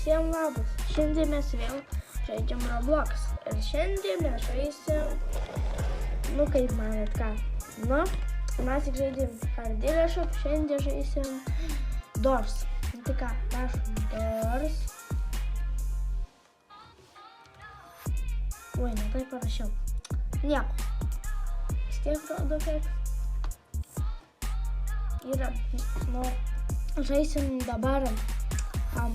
Visiems labas. Šiandien mes vėl žaidžiam Roblox. Ir šiandien mes žaisim, kaip manėt ką. Mes tik žaidžiam Hardilę Shop, šiandien žaisim Doors. Tai ką, prašom, Doors. Oi, ne tai parašiau. Nieko. Vis tiek rodo kiek. Yra, žaisim dabar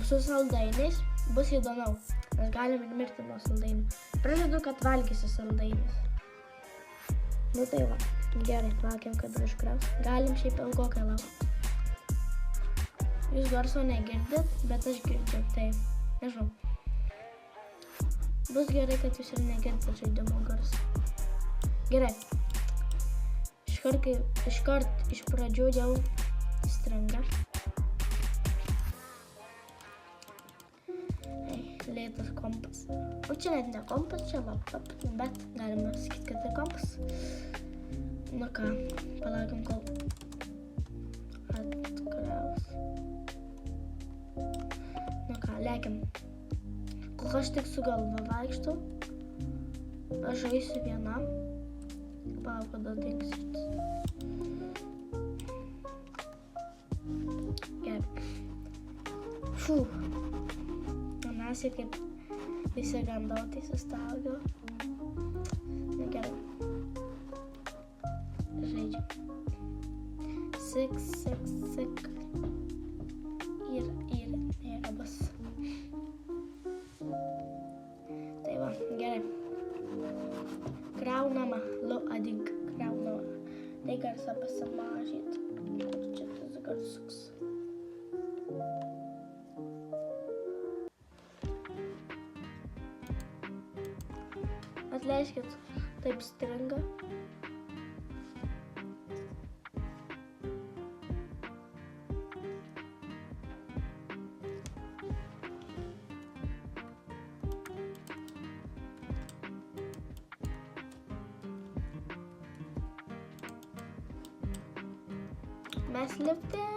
su saldainiais, bus įdomiau, nes galim ir mirti nuo saldainių. Pražadu, kad valgysiu saldainius. Tai va, gerai, laukiam, kad užkraus. Galim šiaip ilgokai laukti. Jūs garso negirdit, bet aš girdžiu, tai nežinau. Bus gerai, kad jūs ir negirdit žaidimo garso. Gerai. Iškart iš pradžių jau stringa. Lėtas kompas. Čia net ne kompas, čia laptop, bet galima sakyti, kad tai kompas. Ką, palaukim, kol atkraus. Ką, lekiam. Kol aš tik su galva vaikštau, aš žaisiu vienam. Palauk, kada dings šitas. Gerai. Mes jau kaip visi gandau, tai sustabdžiau. Gerai. Žaidžiam. Sik. Ir bus. Tai va, gerai. Kraunama, adink, kraunama. Tai garsą pasimažyti. Čia tas garsuks. Atleiskit, taip stringa. Mes lifte.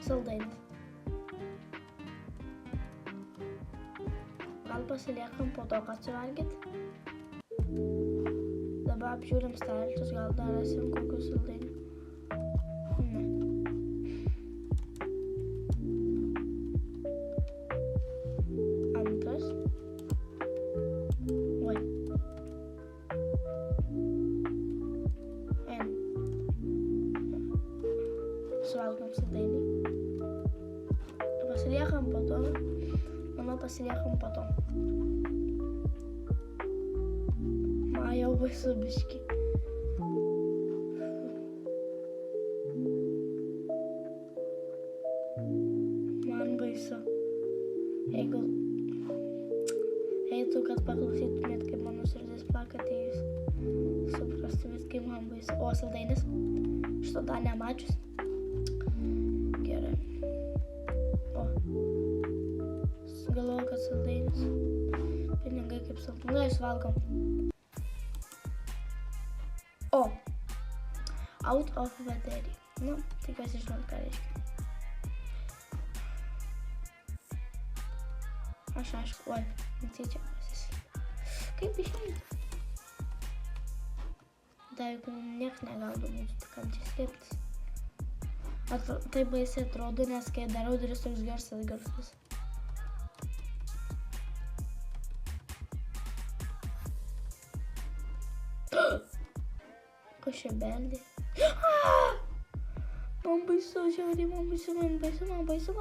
Saldainis. Gal pasiliekam po to, kad suvalgyt. Dabar apžiūrim stalčius, gal dar rasim kokius saldainių. Ne. Antras. Oi. Suvalgom saldainį. Pasiliekam po to. Pasiliekam po to. Jau baisu biškį. Man baisu. Jeigu eitų, kad paklausytumėt, kaip mano širdis plaka, tai jūs suprastumėt, kaip man baisu. O, saldainis. Šito dar nemačius. Gerai. O. Galvoju, kad saldainis. Pinigai kaip saldainis. Valgom. O. Out of battery. Tikiuosi žinot, ką reiškia. Aš aišku. Oi, netyčiausias. Kaip išeiti? Tai juk nieks negaudo mūsų, tik kam čia slėptis. Tai baisiai atrodo, nes kai darau duris toks garsus. Kas čia beldė? Man baisu, žiauriai, man baisu.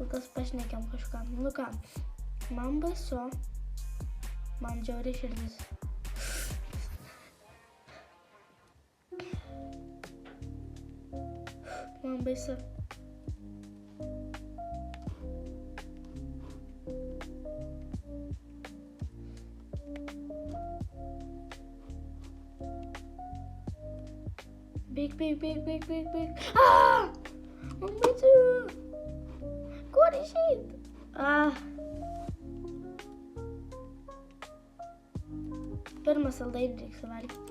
Kol kas pašnekėm kažką. Ką, man baisu. Man žiauriai širdis. man baisu. Bėk. Man baisu. Kur išeit? Pirmą saldainį reikia suvalgyti.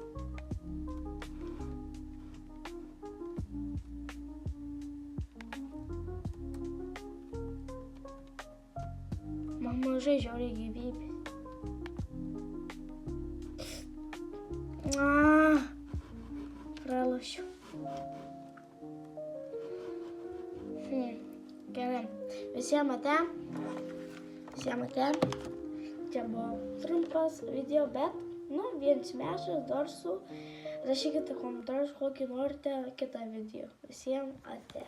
Man mažai žiauriai gyvybės. Pralošiu. Gerai. Visiems ate. Čia buvo trumpas video, bet, vienas mešas dar su. Rašykite komentarus, kokį norite kitą video. Visiems ate.